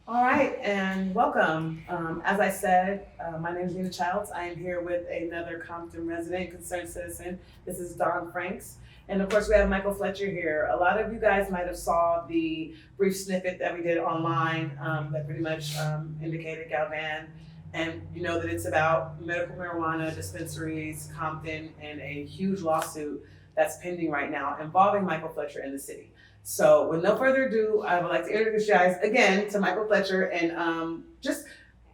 All right, and welcome. As I said, my name is Nina Childs. I am here with another Compton resident, concerned citizen. This is Don Franks. And of course, we have Michael Fletcher here. A lot of you guys might have saw the brief snippet that we did online that pretty much indicated Galvan. And you know that it's about medical marijuana dispensaries, Compton, and a huge lawsuit that's pending right now involving Michael Fletcher and the city. So with no further ado, I would like to introduce you guys again to Michael Fletcher and just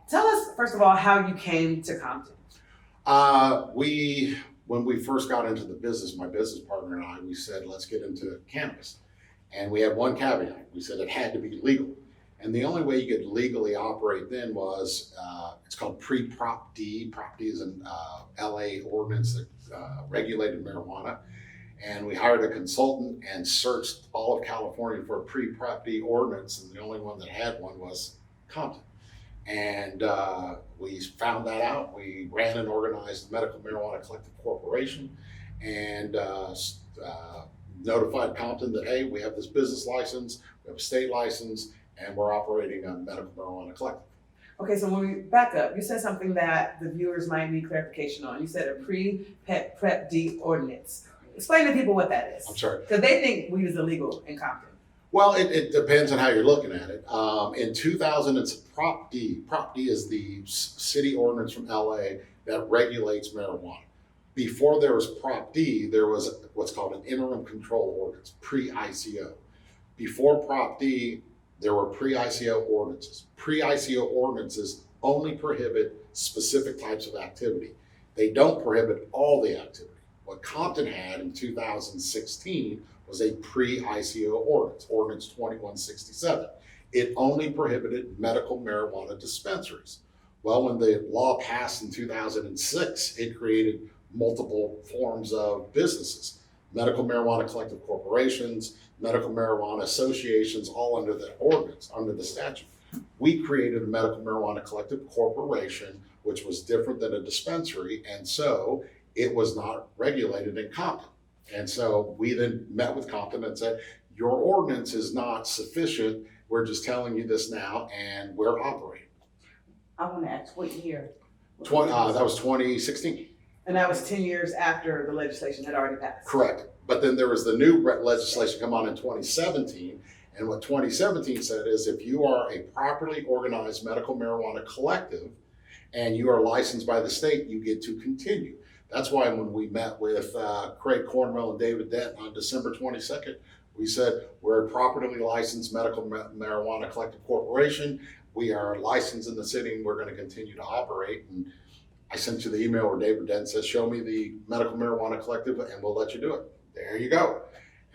tell us, first of all, how you came to Compton. When we first got into the business, my business partner and I, we said, let's get into cannabis. And we had one caveat. We said it had to be legal. And the only way you could legally operate then was, it's called pre-Prop D. Prop D is an LA ordinance that regulated marijuana. And we hired a consultant and searched all of California for a pre-Prop D ordinance, and the only one that had one was Compton. And we found that out. We ran and organized the Medical Marijuana Collective Corporation and notified Compton that, hey, we have this business license, we have a state license, and we're operating a medical marijuana collective. Okay, so when we back up, you said something that the viewers might need clarification on. You said a pre-Prep D ordinance. Explain to people what that is. I'm sorry. Because they think weed is illegal in Compton. Well, it depends on how you're looking at it. In 2000, it's Prop D. Prop D is the city ordinance from LA that regulates marijuana. Before there was Prop D, there was what's called an interim control ordinance, pre-ICO. Before Prop D, there were pre-ICO ordinances. Pre-ICO ordinances only prohibit specific types of activity. They don't prohibit all the activity. What Compton had in 2016 was a pre-ICO ordinance, Ordinance 2167. It only prohibited medical marijuana dispensaries. Well, when the law passed in 2006, it created multiple forms of businesses, medical marijuana collective corporations, medical marijuana associations, all under the ordinance, under the statute. We created a medical marijuana collective corporation, which was different than a dispensary, and so it was not regulated in Compton. And so we then met with Compton and said, your ordinance is not sufficient. We're just telling you this now, and we're operating. I want to ask what year? That was 2016. And that was 10 years after the legislation had already passed. Correct. But then there was the new legislation come on in 2017. And what 2017 said is if you are a properly organized medical marijuana collective and you are licensed by the state, you get to continue. That's why when we met with Craig Cornwell and David Denton on December 22nd, we said we're a properly licensed medical marijuana collective corporation. We are licensed in the city and we're going to continue to operate. And I sent you the email where David Denton says, show me the medical marijuana collective and we'll let you do it. There you go.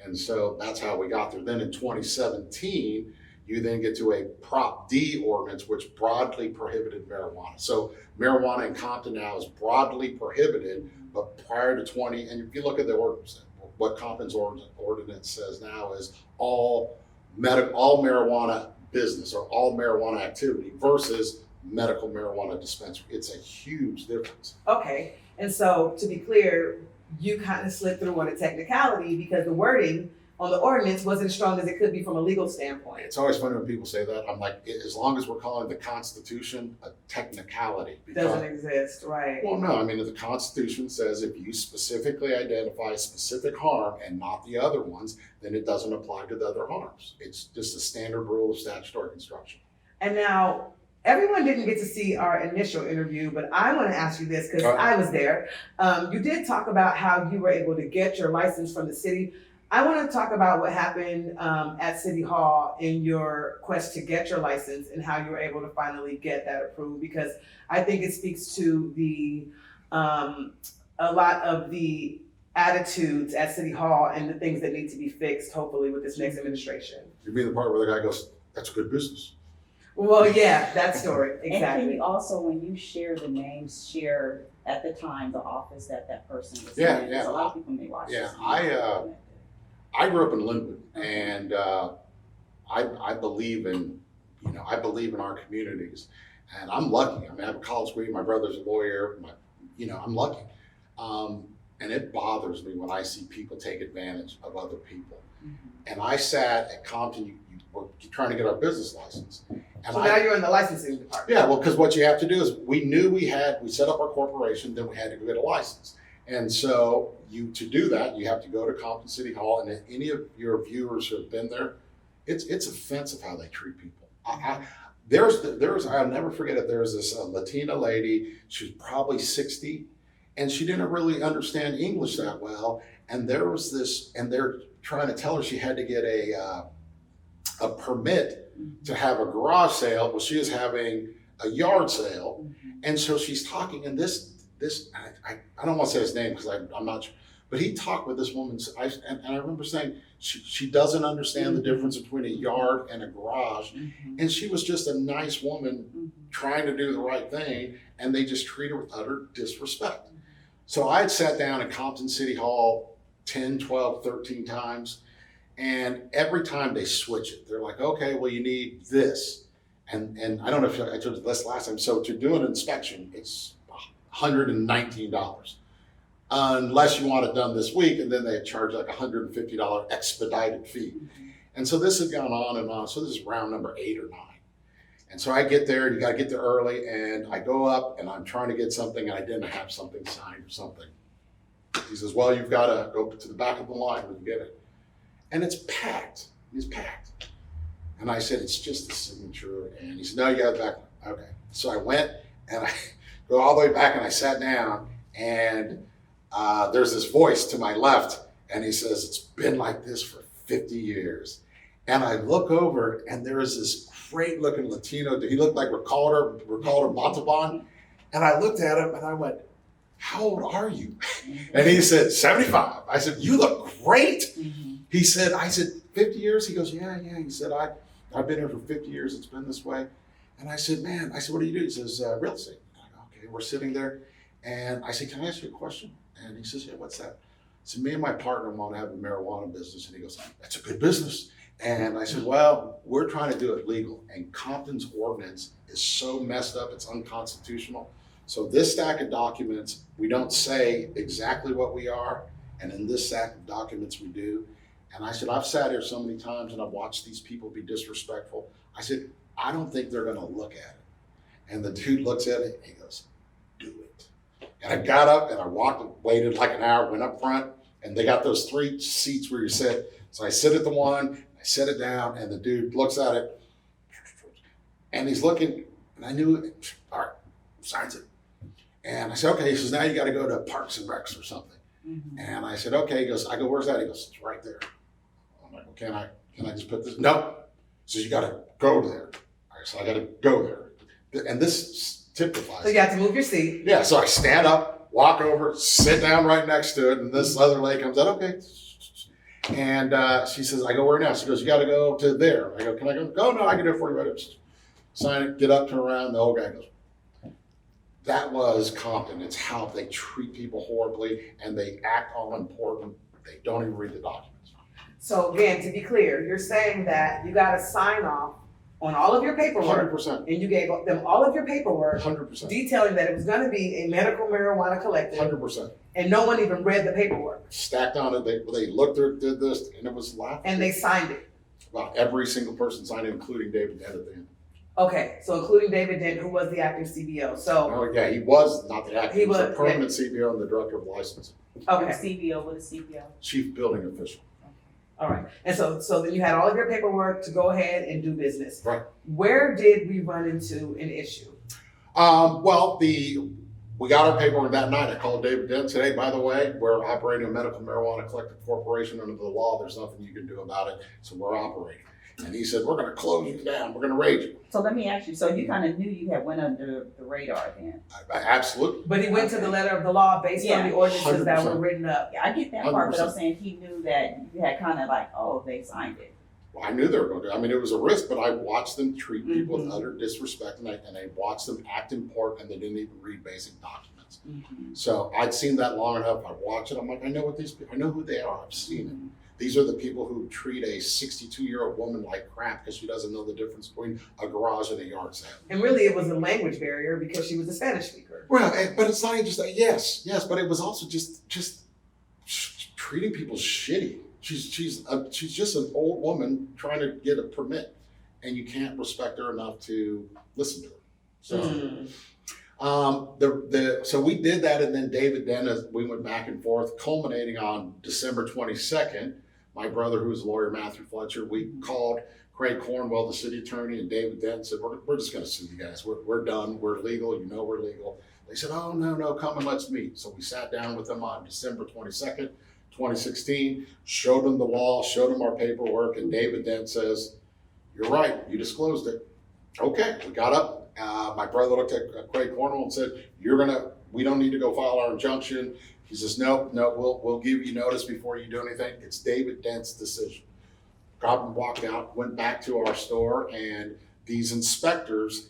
And so that's how we got there. Then in 2017, you then get to a Prop D ordinance, which broadly prohibited marijuana. So marijuana in Compton now is broadly prohibited, but prior to and if you look at the ordinance, what Compton's ordinance says now is all marijuana business or all marijuana activity versus medical marijuana dispensary. It's a huge difference. Okay, and so to be clear, you kind of slipped through on a technicality because the wording on the ordinance wasn't as strong as it could be from a legal standpoint. It's always funny when people say that. I'm like, as long as we're calling the Constitution a technicality. Doesn't exist, right? Well, no, I mean, the Constitution says if you specifically identify specific harm and not the other ones, then it doesn't apply to the other harms. It's just a standard rule of statutory construction. And now, everyone didn't get to see our initial interview, but I want to ask you this because I was there. You did talk about how you were able to get your license from the city. I want to talk about what happened at City Hall in your quest to get your license and how you were able to finally get that approved, because I think it speaks to the a lot of the attitudes at City Hall and the things that need to be fixed, hopefully, with this next administration. You mean the part where the guy goes, that's good business? Well, yeah, that story, And can exactly. you also, when you share the names, share at the time the office that that person was Yeah, in? yeah. 'Cause a lot of people may watch Yeah, this. I grew up in Linwood, and I believe in, I believe in our communities, and I'm lucky. I mean, I have a college degree. My brother's a lawyer. I'm lucky, and it bothers me when I see people take advantage of other people. Mhm. And I sat at Compton. You were trying to get our business license, And So now you're in the licensing department. yeah, well, because what you have to do is we set up our corporation, then we had to go get a license. And so to do that, you have to go to Compton City Hall, and if any of your viewers who have been there, it's offensive how they treat people. I'll never forget it. There was this Latina lady, she was probably 60, and she didn't really understand English that well. And there was this, and they're trying to tell her she had to get a permit to have a garage sale. Well, she was having a yard sale. And so she's talking, and I don't want to say his name because I'm not sure, but he talked with this woman, and I remember saying she doesn't understand the difference between a yard and a garage. And she was just a nice woman trying to do the right thing, and they just treat her with utter disrespect. So I had sat down at Compton City Hall 10, 12, 13 times, and every time they switch it. They're like, okay, well, you need this. And I don't know if I told you this last time. So to do an inspection, it's $119. Unless you want it done this week, and then they charge like $150 expedited fee. And so this has gone on and on. So this is round number 8 or 9. And so I get there, and you got to get there early, and I go up, and I'm trying to get something, and I didn't have something signed or something. He says, well, you've got to go to the back of the line when you get it. And it's packed. It's packed. And I said, it's just a signature. And he said, no, you got it back. Okay. So I went, and I go all the way back, and I sat down, and there's this voice to my left, and he says, it's been like this for 50 years. And I look over, and there is this great looking Latino dude. He looked like Ricardo Montalban. And I looked at him, and I went, how old are you? And he said, 75. I said, you look great. I said, 50 years? He goes, yeah. He said, I've been here for 50 years. It's been this way. And I said, what do you do? He says, real estate. I go, okay, we're sitting there. And I said, can I ask you a question? And he says, yeah, what's that? So me and my partner want to have a marijuana business. And he goes, that's a good business. And I said, well, we're trying to do it legal. And Compton's ordinance is so messed up, it's unconstitutional. So this stack of documents, we don't say exactly what we are. And in this stack of documents, we do. And I said, I've sat here so many times, and I've watched these people be disrespectful. I said, I don't think they're going to look at it. And the dude looks at it, and he goes, do it. And I got up, and I walked and waited like an hour, went up front, and they got those 3 seats where you sit. So I sit at the one, I set it down, and the dude looks at it, and he's looking, and I knew it. All right, signs it. And I said, okay. He says, now you got to go to Parks and Recs or something. And I said, okay. He goes, I go, where's that? He goes, it's right there. I'm like, well, can I just put this? No. He says, you got to go there. All right, so I got to go there. And this typifies. So you have to move your seat. Yeah, so I stand up, walk over, sit down right next to it, and this other lady comes out, okay. And she says, I go where now? She goes, you got to go to there. I go, can I go? Go, no, I can do it for you right here. Sign it, get up, turn around, the old guy goes. That was Compton. It's how they treat people horribly, and they act all important. They don't even read the documents. So again, to be clear, you're saying that you got to sign off on all of your paperwork. 100%. And you gave them all of your paperwork 100%. detailing that it was going to be a medical marijuana collective. 100%. And no one even read the paperwork. Stacked on it. They looked at it, did this, and it was laughable. And they signed it. Well, every single person signed it, including David Dent at the end. Okay, so including David Dent, who was the acting CBO. So Oh yeah, he was not the acting. He was the was, permanent CBO and the director of licensing. okay, CBO, what is CBO? Chief building official. all right. And so then you had all of your paperwork to go ahead and do business. Right. Where did we run into an issue? Well, we got our paperwork that night. I called David Dent today. By the way, we're operating a medical marijuana collective corporation under the law. There's nothing you can do about it. So we're operating. And he said, we're going to close you down. We're going to raid you. So let me ask you, so you kind of knew you had went under the radar then? Absolutely. But he went to the letter of the law based on the ordinances that were written up. Yeah, I get that part, but I'm 100%. saying he knew that you had kind of like, oh, they signed it. Well, I knew they were going to. I mean, it was a risk, but I watched them treat people with utter disrespect, and I watched them act important, and they didn't even read basic documents. So I'd seen that long enough. I watched it. I'm like, I know what these people. I know who they are. I've seen it. These are the people who treat a 62-year-old woman like crap because she doesn't know the difference between a garage and a yard sale. And really it was a language barrier because she was a Spanish speaker. Well, but it's not even just that. Yes, but it was also just treating people shitty. She's just an old woman trying to get a permit, and you can't respect her enough to listen to her. So. Mm. So we did that, and then David Dennis, we went back and forth, culminating on December 22nd. My brother, who's a lawyer, Matthew Fletcher, we called Craig Cornwell, the city attorney, and David Denton said, we're just going to sue you guys. We're done. We're legal. You know we're legal. They said, oh, no, come and let's meet. So we sat down with them on December 22nd, 2016, showed them the law, showed them our paperwork, and David Denton says, you're right, you disclosed it. Okay, we got up. My brother looked at Craig Cornwell and said, we don't need to go file our injunction. He says, no, we'll give you notice before you do anything. It's David Dent's decision. Compton walked out, went back to our store, and these inspectors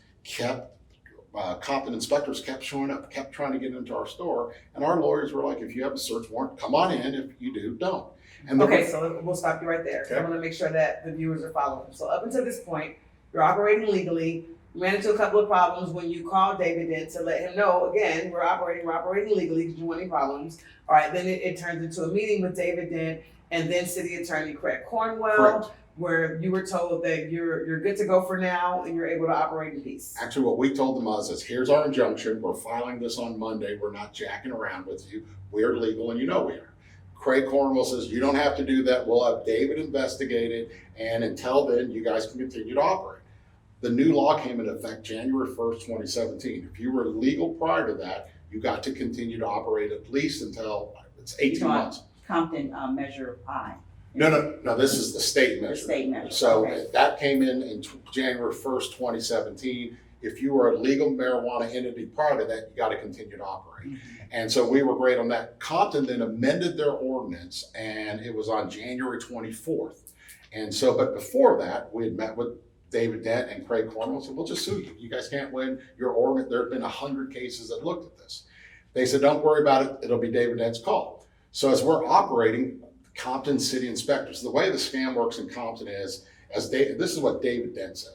Compton inspectors kept showing up, kept trying to get into our store. And our lawyers were like, if you have a search warrant, come on in. If you do, don't. And Okay, so we'll stop you right there. Okay. I want to make sure that the viewers are following. So up until this point, you're operating legally. You ran into a couple of problems when you called David in to let him know, again, we're operating legally. Did you want any problems? All right, then it turns into a meeting with David Dent and then City Attorney Craig Cornwell, Correct. where you were told that you're good to go for now and you're able to operate in peace. Actually, what we told them was, here's our injunction. We're filing this on Monday. We're not jacking around with you. We're legal, and you know we are. Craig Cornwell says, you don't have to do that. We'll have David investigate it, and until then, you guys can continue to operate. The new law came into effect January 1st, 2017. If you were legal prior to that, you got to continue to operate at least until it's 18 months. Compton Measure I. No, this is the state measure. The state measure. So Okay. that came in January 1st, 2017. If you were a legal marijuana entity prior to that, you got to continue to operate. Mhm. And so we were great on that. Compton then amended their ordinance, and it was on January 24th. And so, but before that, we had met with David Dent and Craig Cornwell and said, we'll just sue you. You guys can't win your ordinance. There have been 100 cases that looked at this. They said, don't worry about it. It'll be David Dent's call. So as we're operating, Compton city inspectors, the way the scam works in Compton is, this is what David Dent said.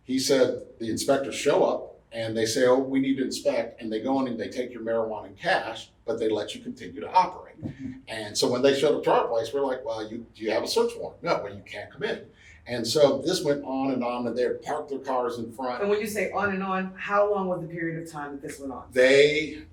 He said the inspectors show up and they say, oh, we need to inspect, and they go in and they take your marijuana in cash, but they let you continue to operate. And so when they showed up to our place, we're like, well, do you have a search warrant? No, well, you can't come in. And so this went on, and they parked their cars in front. And when you say on and on, how long was the period of time that this went on? They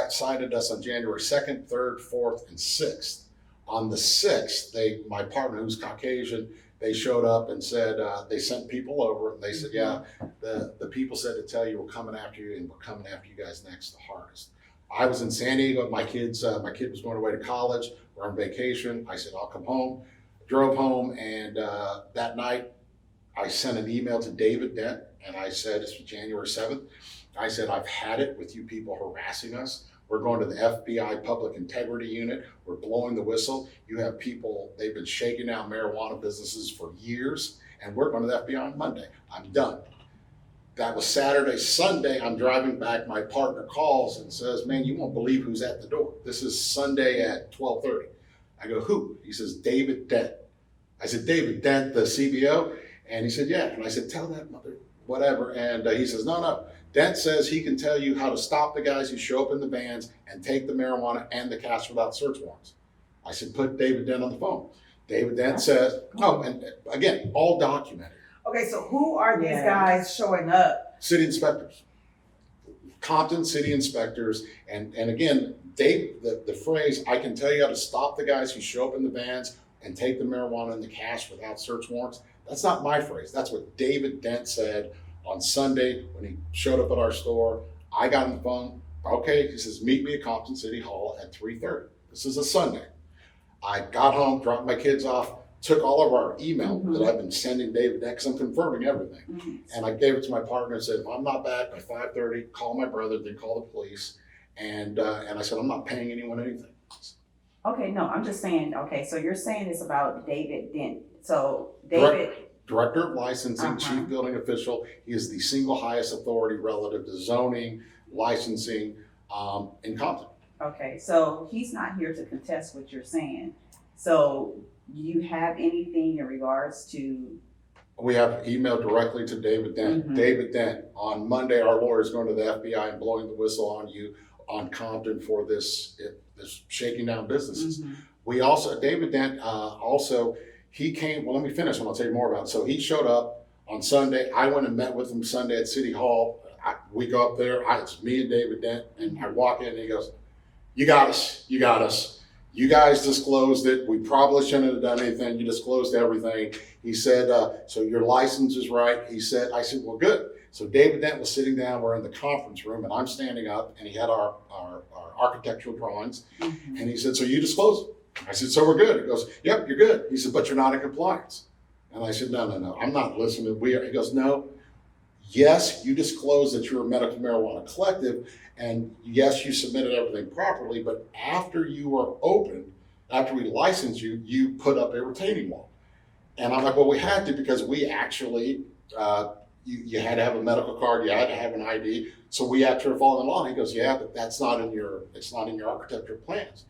cited us on January 2nd, 3rd, 4th, and 6th. On the 6th, my partner, who's Caucasian, they showed up and said, they sent people over, and they said, yeah, the people said to tell you we're coming after you, and we're coming after you guys next the hardest. I was in San Diego. My kid was going away to college. We're on vacation. I said, I'll come home. Drove home, and that night I sent an email to David Dent, and I said, it's January 7th. I said, I've had it with you people harassing us. We're going to the FBI Public Integrity Unit. We're blowing the whistle. You have people, they've been shaking down marijuana businesses for years, and we're going to the FBI on Monday. I'm done. That was Saturday. Sunday, I'm driving back. My partner calls and says, man, you won't believe who's at the door. This is Sunday at 12:30. I go, who? He says, David Dent. I said, David Dent, the CBO? And he said, yeah. And I said, tell that mother, whatever. And he says, no. Dent says he can tell you how to stop the guys who show up in the vans and take the marijuana and the cash without search warrants. I said, put David Dent on the phone. David Dent says, oh, and again, all documented. Okay, so who are these guys showing up? City inspectors. Compton city inspectors. And again, the phrase, I can tell you how to stop the guys who show up in the vans and take the marijuana and the cash without search warrants. That's not my phrase. That's what David Dent said on Sunday when he showed up at our store. I got on the phone. Okay, he says, meet me at Compton City Hall at 3:30. This is a Sunday. I got home, dropped my kids off, took all of our email that I've been sending David Dent, because I'm confirming everything. And I gave it to my partner and said, if I'm not back by 5:30, call my brother, then call the police. And I said, I'm not paying anyone anything. Okay, no, I'm just saying, okay, so you're saying it's about David Dent. So David. Director of Licensing, Chief Building Official. He is the single highest authority relative to zoning, licensing in Compton. Okay, so he's not here to contest what you're saying. So do you have anything in regards to? We have emailed directly to David Dent. David Dent, on Monday, our lawyer is going to the FBI and blowing the whistle on you on Compton for this shaking down businesses. We also, David Dent he came, well, let me finish and I'll tell you more about it. So he showed up on Sunday. I went and met with him Sunday at City Hall. We go up there, it's me and David Dent, and I walk in and he goes, you got us. You guys disclosed it. We probably shouldn't have done anything. You disclosed everything. He said, so your license is right. I said, well, good. So David Dent was sitting down, we're in the conference room, and I'm standing up, and he had our architectural drawings, and he said, so you disclosed it? I said, so we're good. He goes, yep, you're good. He said, but you're not in compliance. And I said, no, I'm not listening. He goes, no. Yes, you disclosed that you're a medical marijuana collective, and yes, you submitted everything properly, but after you were open, after we licensed you, you put up a retaining wall. And I'm like, well, we had to because we actually, you had to have a medical card, you had to have an ID, so we actually followed the law. And he goes, yeah, but it's not in your architectural plans.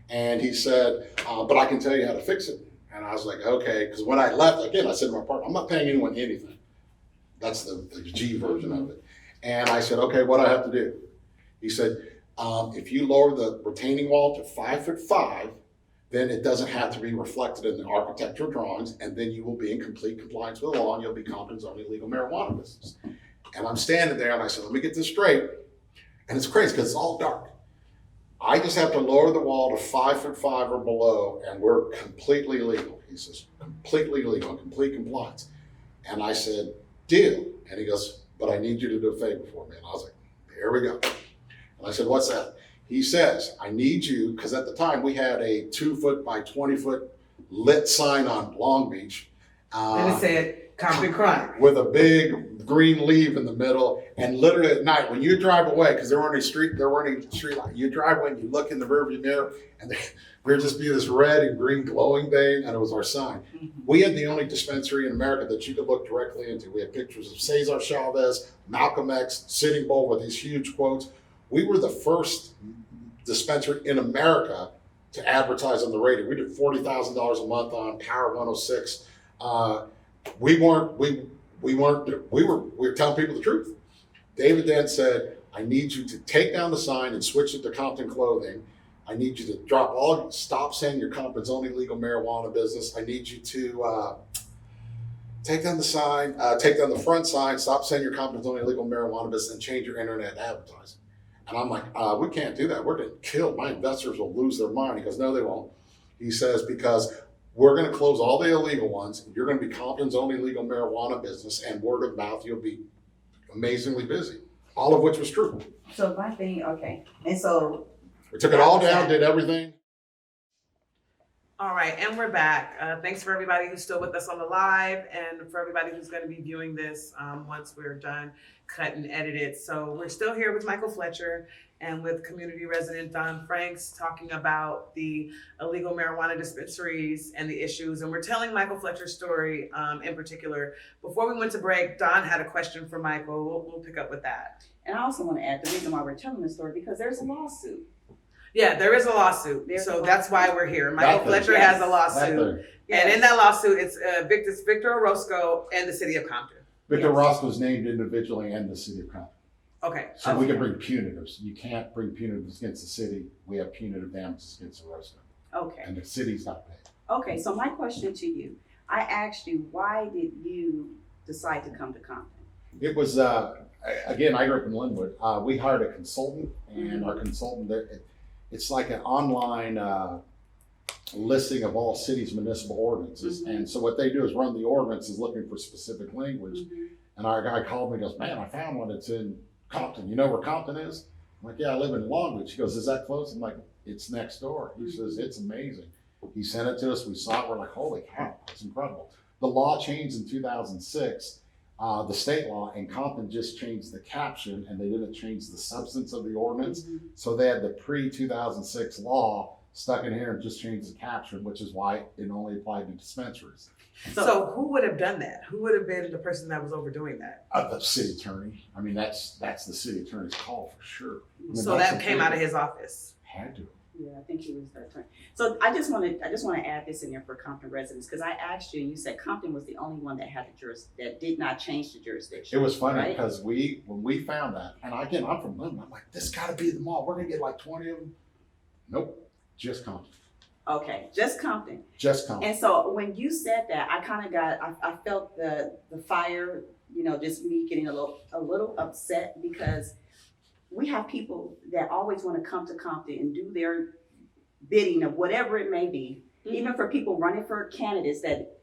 And he said, but I can tell you how to fix it. And I was like, okay, because when I left, again, I said to my partner, I'm not paying anyone anything. That's the G version of it. And I said, okay, what do I have to do? He said, if you lower the retaining wall to 5'5", then it doesn't have to be reflected in the architectural drawings, and then you will be in complete compliance with the law, and you'll be Compton's only legal marijuana business. And I'm standing there, and I said, let me get this straight. And it's crazy, because it's all dark. I just have to lower the wall to 5'5" or below, and we're completely legal. He says, completely legal, complete compliance. And I said, deal. And he goes, but I need you to do a favor for me. And I was like, here we go. And I said, what's that? He says, I need you, because at the time we had a 2-foot by 20-foot lit sign on Long Beach. And it said Compton Chronic. With a big green leaf in the middle. And literally at night, when you drive away, because there weren't any street lights, you drive away and you look in the rearview mirror, and there would just be this red and green glowing thing, and it was our sign. We had the only dispensary in America that you could look directly into. We had pictures of Cesar Chavez, Malcolm X, Sitting Bull with these huge quotes. We were the first dispensary in America to advertise on the radio. We did $40,000 a month on Power 106. We were telling people the truth. David Dent said, I need you to take down the sign and switch it to Compton Clothing. I need you to stop saying you're Compton's only legal marijuana business. I need you to take down the sign, take down the front sign, stop saying you're Compton's only legal marijuana business, and change your internet advertising. And I'm like, we can't do that. We're getting killed. My investors will lose their mind. He goes, no, they won't. He says, because we're going to close all the illegal ones. You're going to be Compton's only legal marijuana business, and word of mouth, you'll be amazingly busy. All of which was true. So my thing, okay. And so we took it all down, did everything. All right, and we're back. Thanks for everybody who's still with us on the live, and for everybody who's going to be viewing this once we're done, cut and edited. So we're still here with Michael Fletcher and with community resident Don Franks talking about the illegal marijuana dispensaries and the issues. And we're telling Michael Fletcher's story in particular. Before we went to break, Don had a question for Michael. We'll pick up with that. And I also want to add the reason why we're telling this story, because there's a lawsuit. Yeah, there is a lawsuit. That's why we're here. Michael Fletcher has a lawsuit. And in that lawsuit, it's Victor Orosco and the City of Compton. Victor Orosco is named individually and the City of Compton. Okay. So we can bring punitives. You can't bring punitives against the city. We have punitive damages against Orosco. Okay. And the city's not paid. Okay, so my question to you, I asked you, why did you decide to come to Compton? It was, again, I grew up in Linwood. We hired a consultant, and our consultant, it's like an online listing of all cities' municipal ordinances. And so what they do is run the ordinances looking for specific language. And our guy called me and goes, man, I found one. It's in Compton. You know where Compton is? I'm like, yeah, I live in Long Beach. He goes, is that close? I'm like, it's next door. He says, it's amazing. He sent it to us. We saw it. We're like, holy cow, that's incredible. The law changed in 2006, the state law, and Compton just changed the caption, and they didn't change the substance of the ordinance. So they had the pre-2006 law stuck in here and just changed the caption, which is why it only applied to dispensaries. So who would have done that? Who would have been the person that was overdoing that? The city attorney. I mean, that's the city attorney's call for sure. I mean, so that came out of his office. Had to. Yeah, I think he was the attorney. So I just want to add this in there for Compton residents, because I asked you and you said Compton was the only one that had that did not change the jurisdiction. It was funny, right? because when we found that, and again, I'm from London, I'm like, this got to be the mall. We're gonna get like 20 of them. Nope, just Compton. Okay, just Compton. Just Compton. And so when you said that, I felt the fire, just me getting a little upset because we have people that always want to come to Compton and do their bidding of whatever it may be. Even for people running for candidates that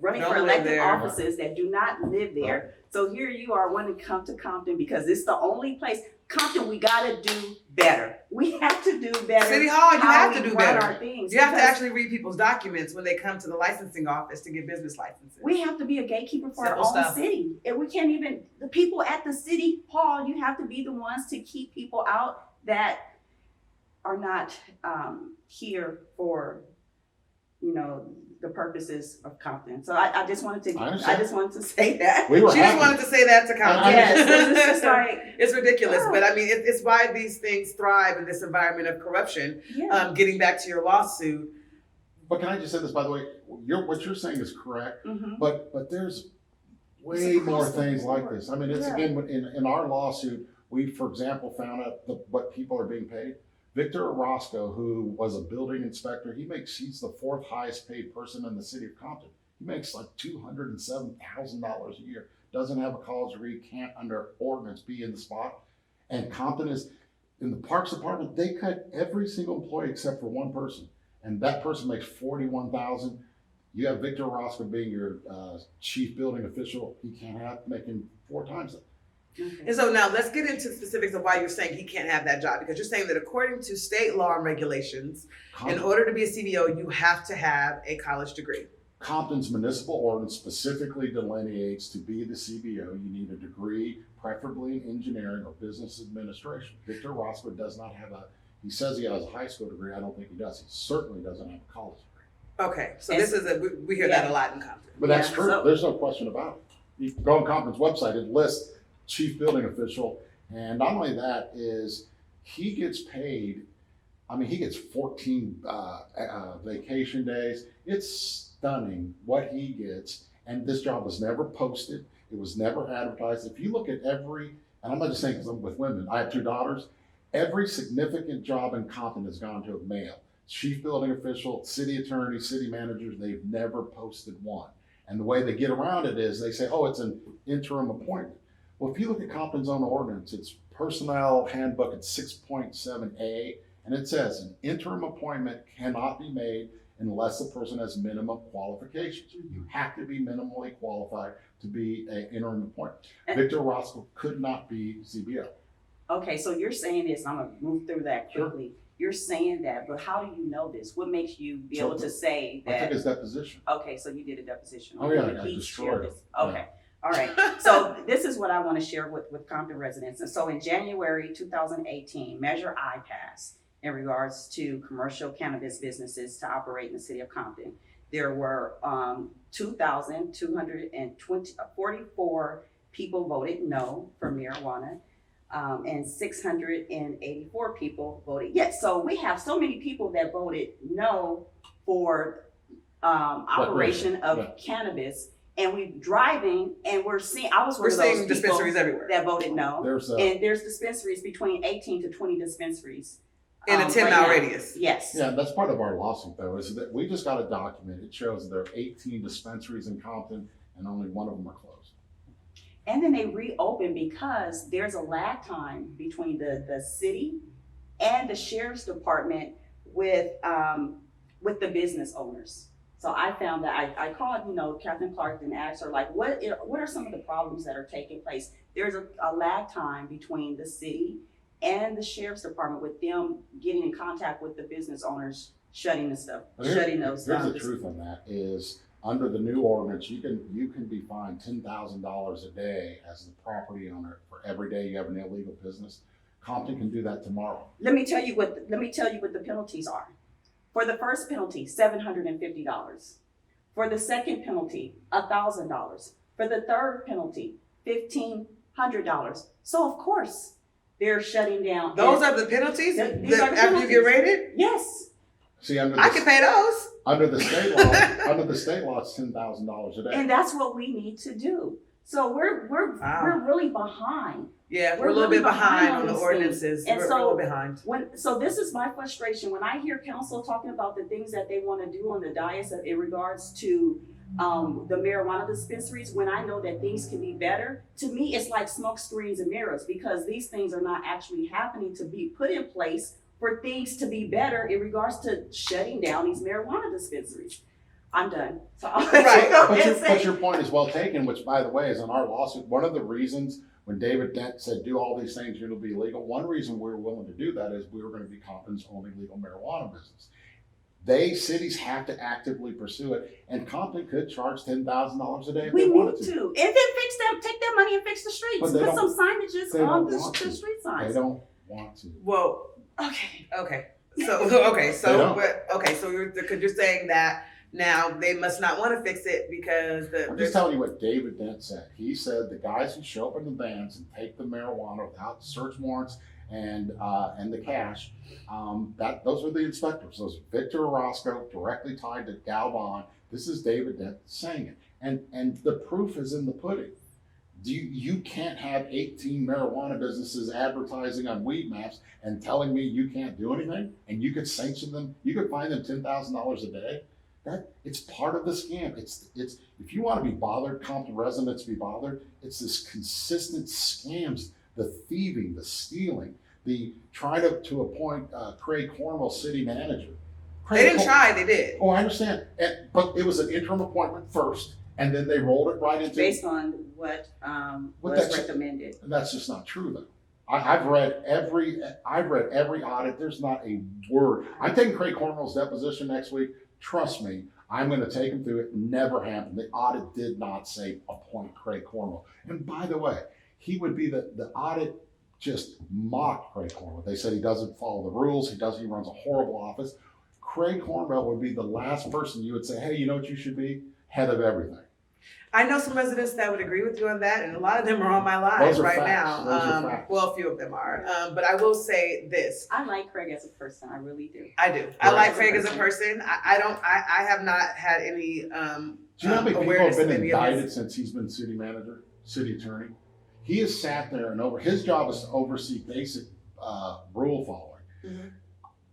running Don't for live elected there. offices that do not live there. So here you are wanting to come to Compton because it's the only place. Compton, we gotta do better. We have to do better. City Hall, you how have we to do run better. our things, You have to because actually read people's documents when they come to the licensing office to get business licenses. we have to be a gatekeeper for Simple our own stuff. city. And we can't even, the people at the city hall, you have to be the ones to keep people out that are not here for, the purposes of Compton. So I just wanted to, I understand. I just wanted to say that. We were She just happy. wanted to say that to Compton. Yes, it's just like, It's ridiculous, Yeah. but I mean, it's why these things thrive in this environment of corruption. yeah. Getting back to your lawsuit, But can I just say this, by the way? What you're saying is correct, Mhm. but there's way It's more across the things like board. this. I mean, it's Yeah. again, in our lawsuit, we, for example, found out what people are being paid. Victor Orosco, who was a building inspector, he's the fourth highest paid person in the city of Compton. He makes like $207,000 a year, doesn't have a college degree, can't under ordinance be in the spot. And Compton is, in the Parks Department, they cut every single employee except for one person. And that person makes $41,000. You have Victor Orosco being your chief building official, he can't have making 4 times that. Okay. and so now let's get into specifics of why you're saying he can't have that job, because you're saying that according to state law and regulations, in order to be a CBO, you have to have a college degree. Compton's municipal ordinance specifically delineates to be the CBO, you need a degree, preferably in engineering or business administration. Victor Orosco does not have he says he has a high school degree, I don't think he does. He certainly doesn't have a college degree. Okay, so And- this is we hear that a lot in Compton. But that's Yeah, true, so- there's no question about it. You can go on Compton's website, it lists chief building official, and not only that is, he gets paid, he gets 14 vacation days. It's stunning what he gets, and this job was never posted, it was never advertised. If you look at and I'm not just saying because I'm with women, I have 2 daughters, every significant job in Compton has gone to a male. Chief building official, city attorney, city managers, they've never posted one. And the way they get around it is they say, oh, it's an interim appointment. Well, if you look at Compton's own ordinance, it's personnel handbook, it's 6.7A, and it says an interim appointment cannot be made unless the person has minimum qualifications. You have to be minimally qualified to be an interim appointment. And- Victor Orosco could not be CBO. Okay, so you're saying this, I'm gonna move through that Sure. quickly. You're saying that, but how do you know this? What makes you be able to say I took that? his deposition. Okay, so you did a deposition. Oh, yeah, Okay, I he destroyed shared it. this. Okay, all right. So this is what I want to share with Compton residents. And so in January 2018, Measure I passed in regards to commercial cannabis businesses to operate in the city of Compton. There were 2,244 people voted no for marijuana. And 684 people voted yes. So we have so many people that voted no for operation of yeah. cannabis, and we're driving and we're seeing. I was one We're of those seeing people dispensaries everywhere that voted no, There's and there's dispensaries between 18 to 20 dispensaries in a 10-mile right now. radius. Yes. Yeah, that's part of our lawsuit though, is that we just got a document. It shows there are 18 dispensaries in Compton and only one of them are closed. And then they reopen because there's a lag time between the city and the sheriff's department with the business owners. So I found that I called, Captain Clark and asked her, like, what are some of the problems that are taking place? There's a lag time between the city and the sheriff's department with them getting in contact with the business owners, shutting the stuff, shutting those Here's down. the truth on that is, under the new ordinance, you can be fined $10,000 a day as the property owner for every day you have an illegal business. Compton can do that tomorrow. Let me tell you what the penalties are. For the first penalty, $750. For the second penalty, $1,000. For the third penalty, $1,500. So of course they're shutting down. Those are the penalties These are the after penalties. you get rated? Yes. See, under I can pay those. the state law, it's $10,000 a day. And that's what we need to do. So we're Wow. really behind. Yeah, we're We're a little really bit behind behind on on the these ordinances. things. And We're a so little behind. So this is my frustration when I hear council talking about the things that they want to do on the dais in regards to the marijuana dispensaries. When I know that things can be better, to me it's like smoke screens and mirrors, because these things are not actually happening to be put in place for things to be better in regards to shutting down these marijuana dispensaries. I'm done. So I'll let Right. you go But ahead your, and say. but your point is well taken, which by the way is in our lawsuit. One of the reasons when David Dent said do all these things, it'll be illegal. One reason we were willing to do that is we were going to be Compton's only legal marijuana business. Cities have to actively pursue it, and Compton could charge $10,000 a day if We they need wanted to. to. And then take that money and fix the streets. But they Put don't- some signages they on don't the want to. street They signs. don't want to. Well, Okay. okay. So They don't. so you're saying that now they must not want to fix it because I'm just telling you what David Dent said. He said the guys who show up in the vans and take the marijuana without search warrants and the cash, those are the inspectors. Those Victor Orosco, directly tied to Galvan. This is David Dent saying it, and the proof is in the pudding. You can't have 18 marijuana businesses advertising on weed maps and telling me you can't do anything, and you could sanction them. You could fine them $10,000 a day. It's part of the scam. It's if you want to be bothered, Compton residents be bothered. It's this consistent scams, the thieving, the stealing, the trying to appoint Craig Cornwell city manager. they didn't try, they did. Oh, I understand, but it was an interim appointment first, and then they rolled it right into. Based on what was that's- recommended. And that's just not true, though. I've read every audit. There's not a word. I'm taking Craig Cornwell's deposition next week. Trust me, I'm going to take him through it. Never happened. The audit did not say appoint Craig Cornwell. And by the way, he would be the audit just mocked Craig Cornwell. They said he doesn't follow the rules. He runs a horrible office. Craig Cornwell would be the last person you would say, hey, you know what you should be? Head of everything. I know some residents that would agree with you on that, and a lot of them are on my live Those are right facts. now. Those are facts. Well, a few of them are. But I will say this. I like Craig as a person. I really do. I do. I like Craig as a person. I have not had any Do you know how many people have awareness been of any of his- indicted since he's been city manager, city attorney? He has sat there and his job is to oversee basic rule following. Mhm.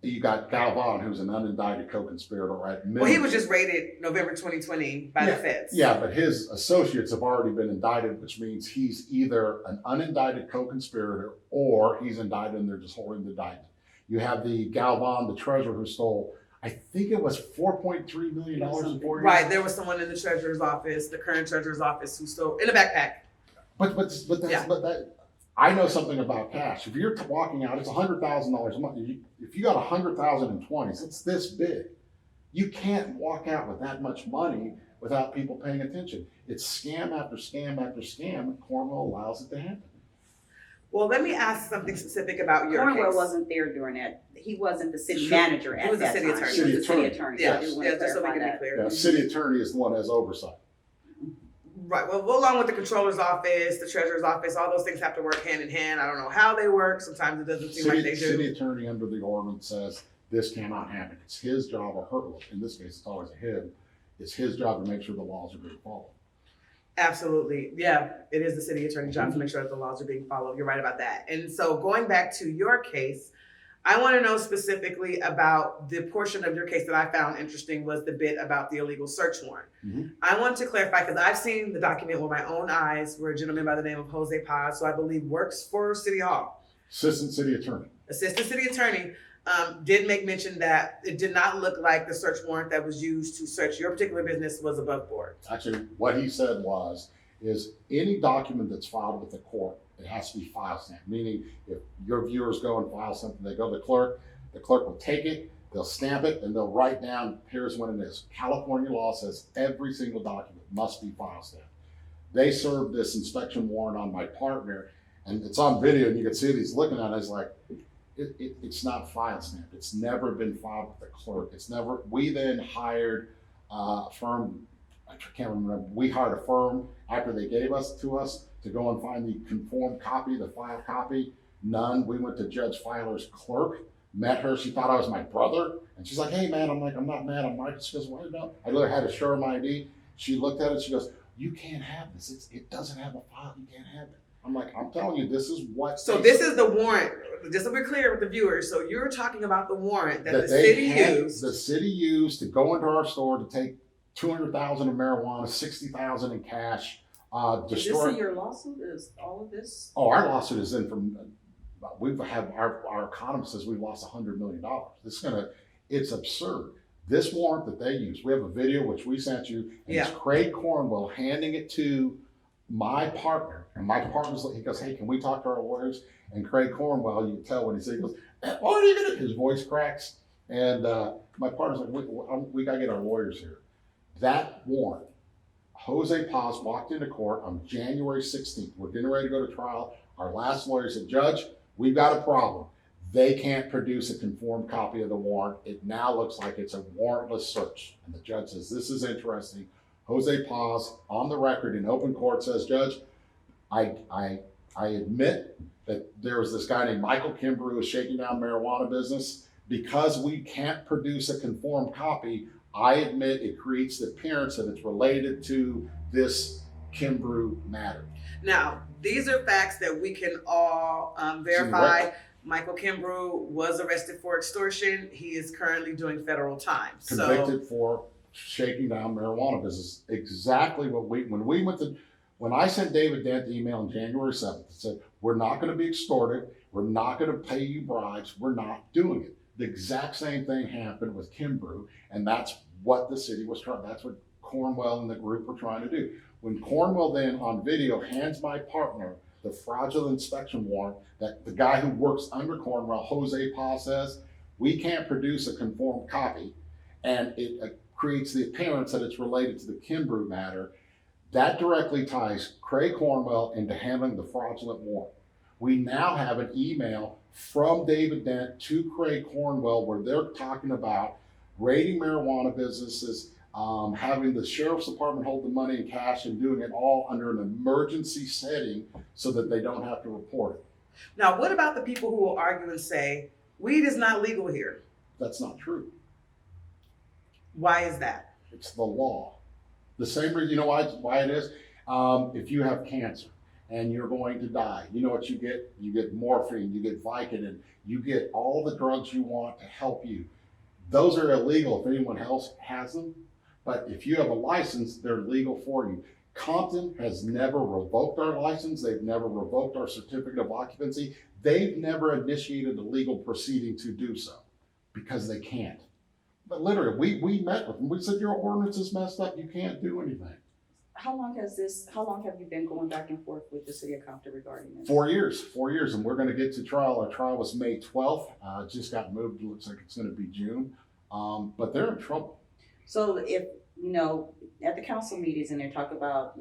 You got Galvan, who's an unindicted co-conspirator, right? Well, he was just raided November 2020 by the feds. Yeah, but his associates have already been indicted, which means he's either an unindicted co-conspirator or he's indicted and they're just holding the indictment. You have the Galvan, the treasurer, who stole, I think it was $4.3 million in 4 years. Right, there was someone in the treasurer's office, the current treasurer's office, who stole in a backpack. But I know something about cash. If you're walking out, it's $100,000 a month. If you got 100,000 in 20s, it's this big. You can't walk out with that much money without people paying attention. It's scam after scam after scam, and Cornwell allows it to happen. Well, let me ask something specific about your Cornwell case. wasn't there during that. He wasn't the city Sure. manager He at was the that city time. attorney. He was the city City attorney. Yeah, I do want to just so we clarify can be that. clear. The city attorney is the one that has oversight. Right. Well, along with the controller's office, the treasurer's office, all those things have to work hand in hand. I don't know how they work. Sometimes it doesn't seem like they do. City attorney under the ordinance says this cannot happen. It's his job or her. In this case, it's always a him. It's his job to make sure the laws are being followed. Absolutely. Yeah, it is the city attorney's job to make sure that the laws are being followed. You're right about that. And so going back to your case, I want to know specifically about the portion of your case that I found interesting was the bit about the illegal search warrant. Mhm. I want to clarify because I've seen the document with my own eyes where a gentleman by the name of Jose Paz, who I believe works for City Hall, Assistant city attorney. assistant city attorney, did make mention that it did not look like the search warrant that was used to search your particular business was above board. Actually, what he said is any document that's filed with the court, it has to be file stamped, meaning if your viewers go and file something, they go to the clerk will take it, they'll stamp it, and they'll write down, here's when it is. California law says every single document must be file stamped. They served this inspection warrant on my partner, and it's on video, and you can see it, he's looking at it, he's like, it's not file stamped. It's never been filed with the clerk. We then hired a firm, I can't remember, we hired a firm after they gave us to go and find the conformed copy, the file copy. None. We went to Judge Filer's clerk, met her. She thought I was my brother. And she's like, hey man, I'm not mad, I'm Michael. She goes, well, no. I literally had to show her my ID. She looked at it, she goes, you can't have this. It doesn't have a file. You can't have it. I'm like, I'm telling you, this is what. So this is the warrant, just so we're clear with the viewers. So you're talking about the warrant that the city used. The city used to go into our store to take 200,000 of marijuana, 60,000 in cash, Is this destroy. in your lawsuit? Is all of this? Oh, our lawsuit is in from, our economist says we've lost $100 million. It's absurd. This warrant that they use, we have a video which we sent you, and it's Craig Cornwell handing it to my partner. And my partner's, he goes, hey, can we talk to our lawyers? And Craig Cornwell, you can tell when he says, he goes, what are you gonna do? His voice cracks. And my partner's like, we gotta get our lawyers here. That warrant, Jose Paz walked into court on January 16th. We're getting ready to go to trial. Our last lawyer said, Judge, we've got a problem. They can't produce a conformed copy of the warrant. It now looks like it's a warrantless search. And the judge says, this is interesting. Jose Paz, on the record in open court, says, Judge, I admit that there was this guy named Michael Kimber who was shaking down marijuana business. Because we can't produce a conformed copy, I admit it creates the appearance that it's related to this Kimbrew matter. Now, these are facts that we can all verify. Michael Kimbrew was arrested for extortion. He is currently doing federal time. Convicted for shaking down marijuana business. Exactly what when I sent David Dent the email on January 7th, it said, we're not going to be extorted. We're not going to pay you bribes. We're not doing it. The exact same thing happened with Kimbrew, and that's what the city was trying. That's what Cornwell and the group were trying to do. When Cornwell then on video hands my partner the fraudulent inspection warrant that the guy who works under Cornwell, Jose Paz, says, we can't produce a conformed copy, and it creates the appearance that it's related to the Kimbrew matter, that directly ties Craig Cornwell into handling the fraudulent warrant. We now have an email from David Dent to Craig Cornwell where they're talking about raiding marijuana businesses, having the sheriff's department hold the money in cash and doing it all under an emergency setting so that they don't have to report it. Now, what about the people who will argue and say, weed is not legal here? That's not true. Why is that? It's the law. The same reason, you know why it is? If you have cancer and you're going to die, you know what you get? You get morphine, you get Vicodin, you get all the drugs you want to help you. Those are illegal if anyone else has them, but if you have a license, they're legal for you. Compton has never revoked our license. They've never revoked our certificate of occupancy. They've never initiated a legal proceeding to do so because they can't. But literally, we met with them. We said, your ordinance is messed up. You can't do anything. How long have you been going back and forth with the city of Compton regarding this? 4 years, and we're gonna get to trial. Our trial was May 12th. Just got moved. It looks like it's gonna be June. But they're in trouble. So if, at the council meetings and they talk about,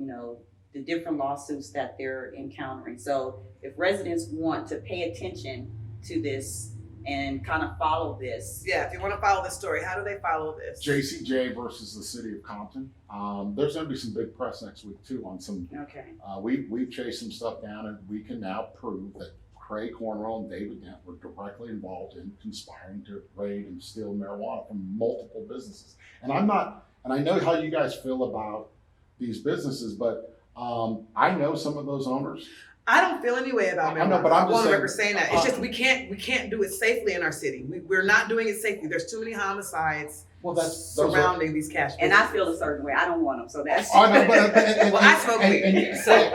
the different lawsuits that they're encountering. So if residents want to pay attention to this and kind of follow this. Yeah, if you want to follow this story, how do they follow this? JCJ versus the City of Compton. There's going to be some big press next week too on some. Okay. We've chased some stuff down, and we can now prove that Craig Cornwell and David Dent were directly involved in conspiring to raid and steal marijuana from multiple businesses. And I know how you guys feel about these businesses, but I know some of those owners. I don't feel any way about marijuana. I know, but I'm just saying that. It's just we can't do it safely in our city. We're not doing it safely. There's too many homicides surrounding these cash. And I feel a certain way. I don't want them, so that's. I know, I smoke weed, so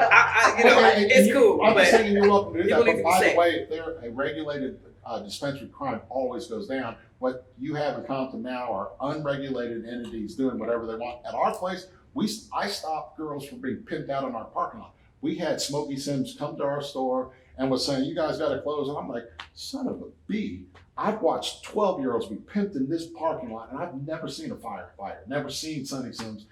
it's cool. I'm just saying you're welcome to do that. People need But to be by the safe. way, if they're a regulated dispensary, crime always goes down. What you have in Compton now are unregulated entities doing whatever they want. At our place, I stopped girls from being pimped out in our parking lot. We had Smokey Sims come to our store and was saying, you guys got to close. And I'm like, son of a bee. I've watched 12-year-olds be pimped in this parking lot, and I've never seen a firefighter, never seen Sonny Sims.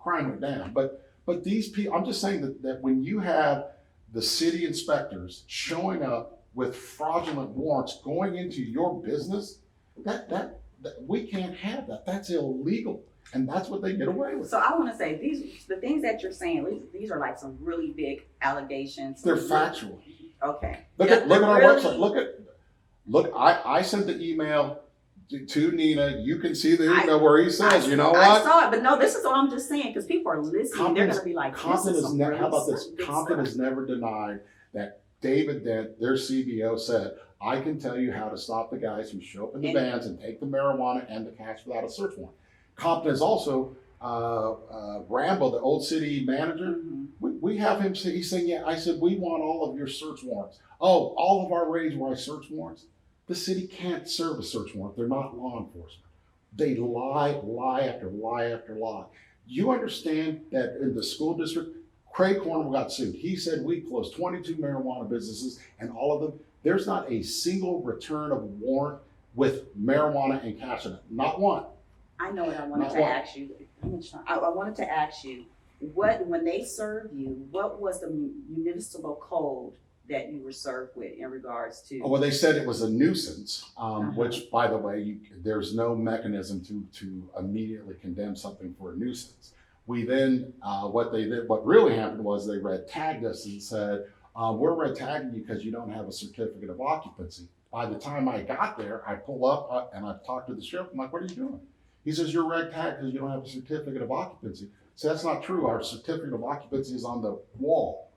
Crime went down. But these people, I'm just saying that when you have the city inspectors showing up with fraudulent warrants going into your business, that we can't have that. That's illegal. And that's what they get away with. So I want to say the things that you're saying, these are like some really big allegations. They're factual. Okay. Look at our website. Look, I sent the email to Nina, you can see the email where he says, you know what? I saw it, but no, this is what I'm just saying, because people are listening. They're going to be like, Compton this is is some never, really how about this? big Compton stuff. has never denied that David Dent, their CBO, said, I can tell you how to stop the guys who show up in the vans and take the marijuana and the cash without a search warrant. Compton is also, Rambo, the old city manager, we have him say, he's saying, yeah, I said, we want all of your search warrants. Oh, all of our raids were search warrants. The city can't serve a search warrant. They're not law enforcement. They lie after lie after lie. You understand that in the school district, Craig Cornwell got sued. He said we closed 22 marijuana businesses and all of them, there's not a single return of warrant with marijuana and cash in it. Not one. I know what I wanted to ask you. I wanted to ask you, when they serve you, what was the municipal code that you were served with in regards to? Well, they said it was a nuisance, which, by the way, there's no mechanism to immediately condemn something for a nuisance. We then, what really happened was they red tagged us and said, we're red tagging you because you don't have a certificate of occupancy. By the time I got there, I pull up and I talked to the sheriff. I'm like, what are you doing? He says, you're red tagged because you don't have a certificate of occupancy. So that's not true. Our certificate of occupancy is on the wall.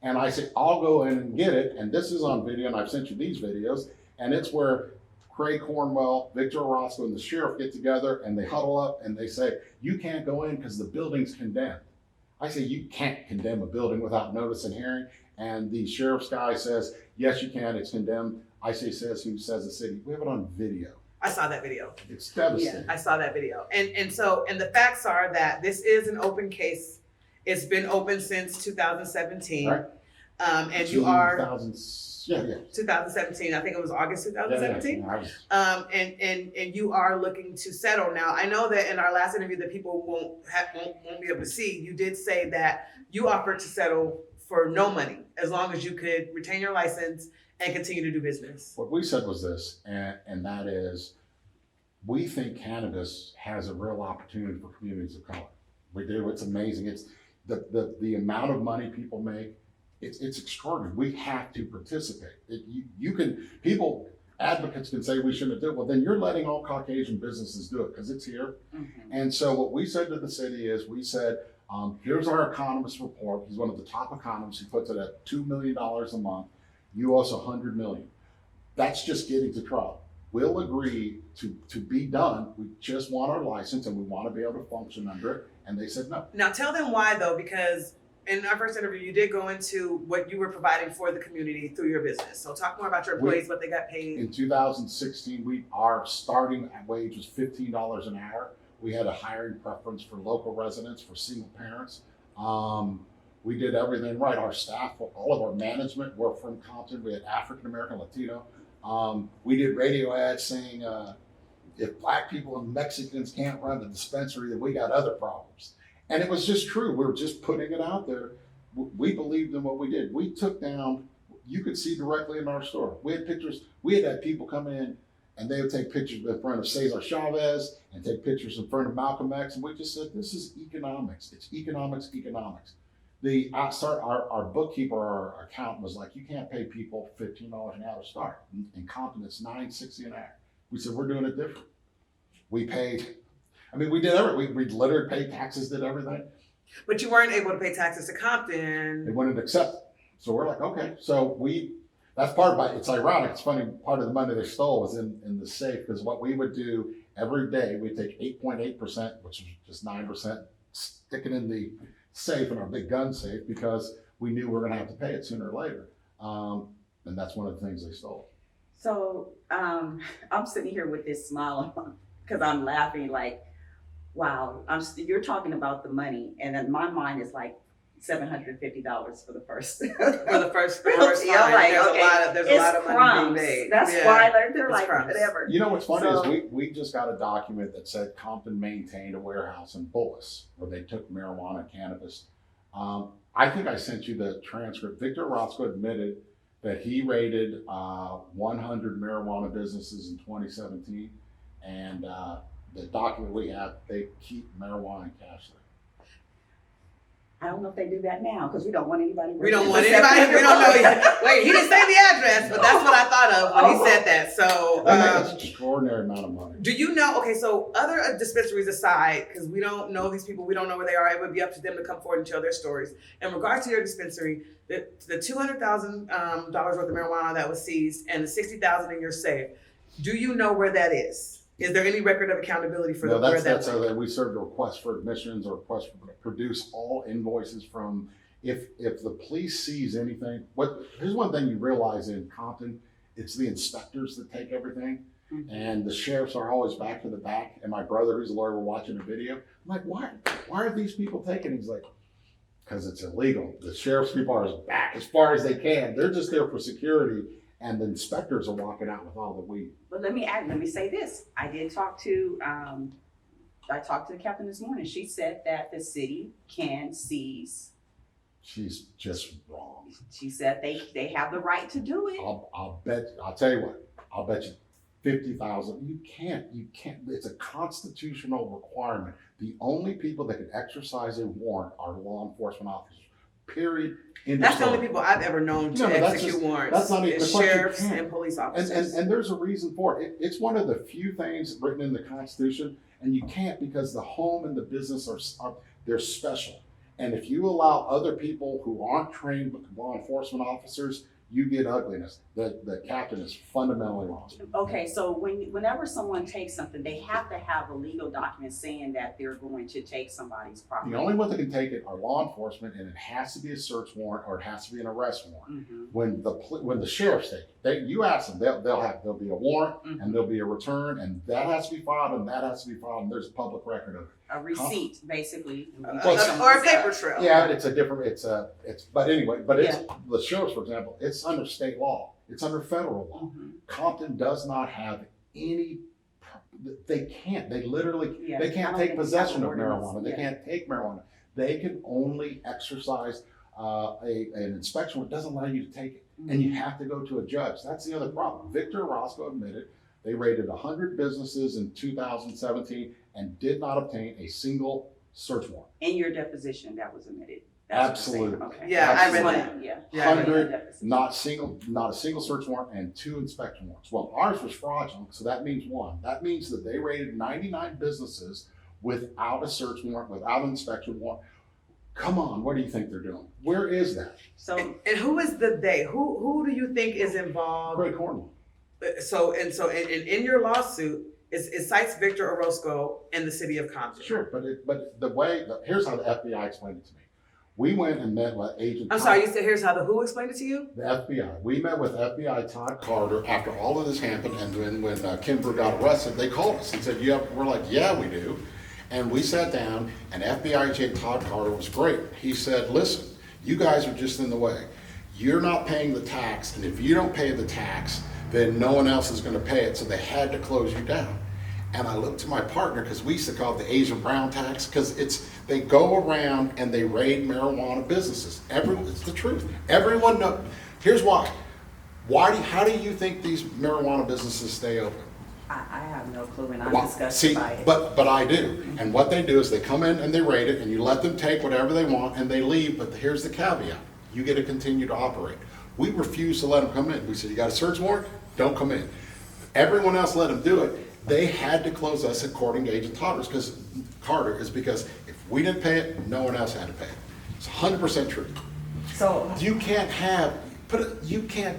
And I said, I'll go in and get it. And this is on video, and I've sent you these videos. And it's where Craig Cornwell, Victor Orosco, and the sheriff get together and they huddle up and they say, you can't go in because the building's condemned. I say, you can't condemn a building without notice and hearing. And the sheriff's guy says, yes, you can, it's condemned. I say, says who says the city. We have it on video. I saw that video. It's devastating. Yeah, I saw that video. And the facts are that this is an open case. It's been open since 2017. Right. And you are 2017. I think it was August 2017. Yeah. And you are looking to settle now. I know that in our last interview that people won't be able to see, you did say that you offered to settle for no money as long as you could retain your license and continue to do business. What we said was this, and that is, we think cannabis has a real opportunity for communities of color. We do. It's amazing. It's the amount of money people make. It's extraordinary. We have to participate. Advocates can say we shouldn't do it. Well, then you're letting all Caucasian businesses do it because it's here. And so what we said to the city is, we said, here's our economist report. He's one of the top economists. He puts it at $2 million a month. You owe us $100 million. That's just getting to trial. We'll agree to be done. We just want our license and we want to be able to function under it. And they said no. Now tell them why though, because in our first interview, you did go into what you were providing for the community through your business. So talk more about your employees, what they got paid. In 2016, our starting wage was $15 an hour. We had a hiring preference for local residents, for single parents. We did everything right. Our staff, all of our management were from Compton. We had African American, Latino. We did radio ads saying, if Black people and Mexicans can't run the dispensary, then we got other problems. And it was just true. We were just putting it out there. We believed in what we did. We took down, you could see directly in our store. We had pictures, we had people come in and they would take pictures in front of Cesar Chavez and take pictures in front of Malcolm X. And we just said, this is economics. It's economics. Our bookkeeper, our accountant was like, you can't pay people $15 an hour to start. In Compton, it's $9.60 an hour. We said, we're doing it different. We paid, we did everything. We literally paid taxes, did everything. But you weren't able to pay taxes to Compton. They wouldn't accept it. So we're like, okay. So that's part of it. It's ironic. It's funny. Part of the money they stole was in the safe, because what we would do every day, we'd take 8.8%, which is just 9%, stick it in the safe, in our big gun safe, because we knew we were going to have to pay it sooner or later. And that's one of the things they stole. So I'm sitting here with this smile on because I'm laughing like, wow, you're talking about the money. And then my mind is like $750 for the first. For the first time. Yeah, like, there's a lot of money being made. That's why they're like, crumbs. whatever. You know what's funny is we just got a document that said Compton maintained a warehouse in Bullis where they took marijuana and cannabis. I think I sent you the transcript. Victor Orosco admitted that he raided 100 marijuana businesses in 2017, and the document we have, they keep marijuana and cash there. I don't know if they do that now, because we don't want anybody. We don't want anybody, we don't know yet. Wait, he didn't say the address, but that's what I thought of when he said that, so. They make an extraordinary amount of money. Do you know, okay, so other dispensaries aside, because we don't know these people, we don't know where they are, it would be up to them to come forward and tell their stories. In regards to your dispensary, the $200,000 worth of marijuana that was seized and the $60,000 in your safe, do you know where that is? Is there any record of accountability for No, where that's that went? we served a request for admissions or request to produce all invoices from, if the police sees anything, here's one thing you realize in Compton, it's the inspectors that take everything. Mhm. And the sheriffs are always back to the back. And my brother, who's a lawyer, were watching a video. I'm like, why are these people taking? He's like, because it's illegal. The sheriff's people are back as far as they can. They're just there for security. And the inspectors are walking out with all the weed. But let me say this. I did talk to, I talked to the captain this morning. She said that the city can seize. She's just wrong. She said they have the right to do it. I'll tell you what, I'll bet you 50,000. You can't, it's a constitutional requirement. The only people that can exercise a warrant are law enforcement officers, period. That's the only people I've ever known to execute warrants. That's not even, is sheriffs and police officers. And there's a reason for it. It's one of the few things written in the Constitution, and you can't, because the home and the business are they're special. And if you allow other people who aren't trained law enforcement officers, you get ugliness. The captain is fundamentally wrong. Okay, so whenever someone takes something, they have to have a legal document saying that they're going to take somebody's property. The only one that can take it are law enforcement, and it has to be a search warrant or it has to be an arrest warrant. Mm-hmm. When the sheriff's take it, you ask them, there'll be a warrant, Mm-hmm. and there'll be a return, and that has to be filed, and that has to be filed, and there's a public record of it. A receipt, basically. Or a paper trail. Yeah, but anyway, the sheriff's, for example, it's under state law. It's under federal law. Mm-hmm. Compton does not have any, they can't I don't take think possession of we have an marijuana. ordinance. They can't take marijuana. They can only exercise an inspection which doesn't allow you to take it. Mm-hmm. And you have to go to a judge. That's the other problem. Victor Orosco admitted they raided 100 businesses in 2017 and did not obtain a single search warrant. In your deposition, that was admitted. Absolutely. Okay. Yeah, I read Absolutely. that. Yeah. 100, not a single search warrant, and 2 inspection warrants. Well, ours was fraudulent, so that means 1. That means that they raided 99 businesses without a search warrant, without an inspection warrant. Come on, what do you think they're doing? Where is that? So, And who is the they? Who do you think is involved? Craig Cornwall. So in your lawsuit, it cites Victor Orosco and the City of Compton. Sure, but here's how the FBI explained it to me. We went and met with Agent I'm Todd, sorry, you said here's how the who explained it to you? the FBI. We met with FBI Todd Carter after all of this happened, and when Kimber got arrested, they called us and said, we're like, yeah, we do. And we sat down, and FBI agent Todd Carter was great. He said, listen, you guys are just in the way. You're not paying the tax, and if you don't pay the tax, then no one else is gonna pay it, so they had to close you down. And I looked to my partner, because we used to call it the Asian brown tax, because they go around and they raid marijuana businesses. It's the truth. Everyone knows. Here's why. How do you think these marijuana businesses stay open? I have no clue, and I'm disgusted See, by it. but I do. And what they do is they come in and they raid it, and you let them take whatever they want and they leave, but here's the caveat. You get to continue to operate. We refuse to let them come in. We said, you got a search warrant? Don't come in. Everyone else let them do it. They had to close us according to Agent Carter, is because if we didn't pay it, no one else had to pay it. It's 100% true. So, You can't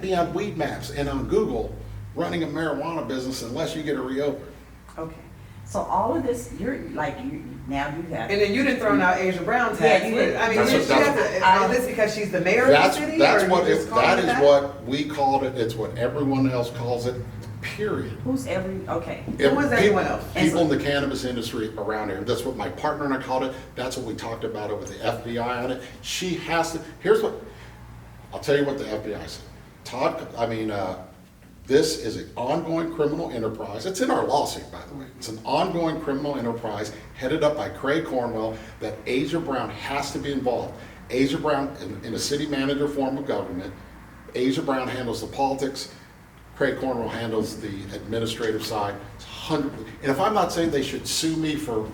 be on Weed Maps and on Google running a marijuana business unless you get a reopen. okay. So all of this, now you have. And then you didn't throw out Asian brown tax. Yeah, you did. I mean, That's is what- this because she's the mayor of the city? That or you is just calling it that? what we called it. It's what everyone else calls it, period. Okay. Who was everyone else? People in the cannabis industry around here. That's what my partner and I called it. That's what we talked about it with the FBI on it. She has to, I'll tell you what the FBI said. This is an ongoing criminal enterprise. It's in our lawsuit, by the way. It's an ongoing criminal enterprise headed up by Craig Cornwell that Asia Brown has to be involved. Asia Brown, in a city manager form of government, Asia Brown handles the politics. Craig Cornwell handles the administrative side. It's 100, and if I'm not saying they should sue me for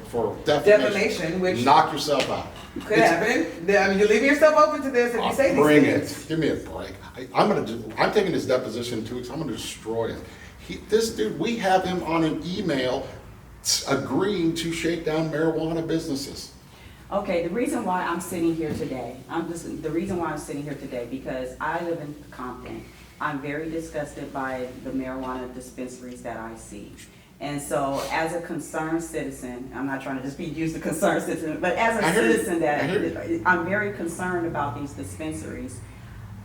Defamation, which knock yourself out. could happen. I mean, you're leaving yourself open to this if you say these Bring things. it. Give me a break. I'm taking his deposition in 2 weeks. I'm gonna destroy it. This dude, we have him on an email agreeing to shake down marijuana businesses. Okay, the reason why I'm sitting here today, because I live in Compton. I'm very disgusted by the marijuana dispensaries that I see. And so as a concerned citizen, I'm not trying to just be used as a concerned citizen, but as a citizen I'm very concerned about these dispensaries.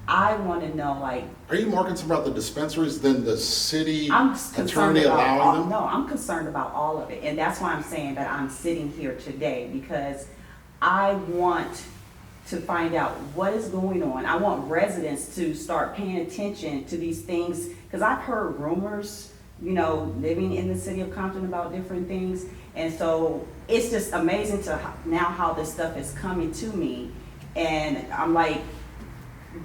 I want to know, like. Are you more concerned about the dispensaries than the city I'm concerned attorney about allowing them? No, I'm concerned about all of it. And that's why I'm saying that I'm sitting here today, because I want to find out what is going on. I want residents to start paying attention to these things, because I've heard rumors, you know, living in the city of Compton about different things. And so it's just amazing to now how this stuff is coming to me. And I'm like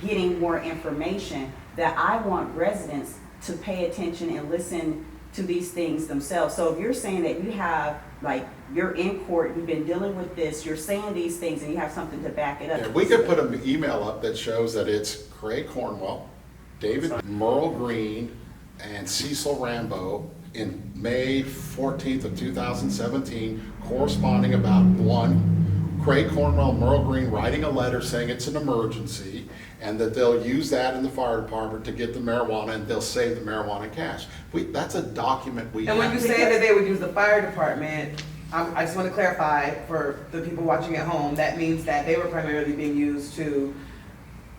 getting more information that I want residents to pay attention and listen to these things themselves. So if you're saying that you have, like, you're in court, you've been dealing with this, you're saying these things, and you have something to back it up. Yeah, we could put an email up that shows that it's Craig Cornwell, David Merle Green, and Cecil Rambo in May 14th of 2017, corresponding about one, Craig Cornwell, Merle Green writing a letter saying it's an emergency, and that they'll use that in the fire department to get the marijuana, and they'll save the marijuana cash. That's a document we have. And when you say that they would use the fire department, I just want to clarify for the people watching at home, that means that they were primarily being used to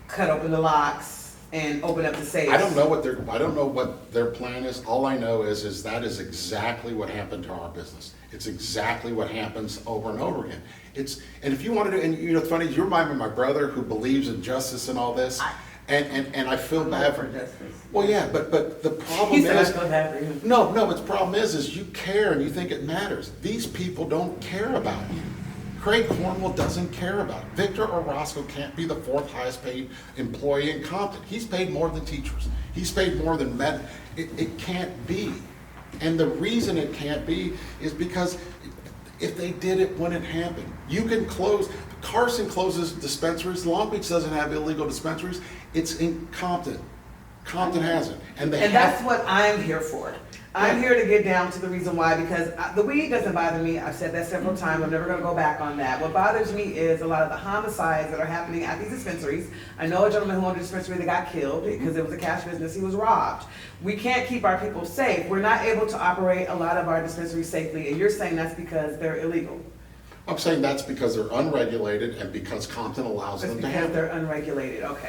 cut open the locks and open up the safes. I don't know what their plan is. All I know is that is exactly what happened to our business. It's exactly what happens over and over again. And if you want to do, and you know, it's funny, you remind me of my brother who believes in justice and all this, and I feel bad for justice. Well, yeah, but the problem He said I is, feel bad for you. no, its problem is you care and you think it matters. These people don't care about you. Craig Cornwell doesn't care about it. Victor Orosco can't be the 4th highest paid employee in Compton. He's paid more than teachers. He's paid more than men. It can't be. And the reason it can't be is because if they did it when it happened, you can close. Carson closes dispensaries. Long Beach doesn't have illegal dispensaries. It's in Compton. Compton has it. And that's what I'm here for. I'm here to get down to the reason why, because the weed doesn't bother me. I've said that several times. I'm never going to go back on that. What bothers me is a lot of the homicides that are happening at these dispensaries. I know a gentleman who owned a dispensary that got killed because it was a cash business. He was robbed. We can't keep our people safe. We're not able to operate a lot of our dispensaries safely, and you're saying that's because they're illegal. I'm saying that's because they're unregulated and because Compton allows them to Because have they're unregulated, okay.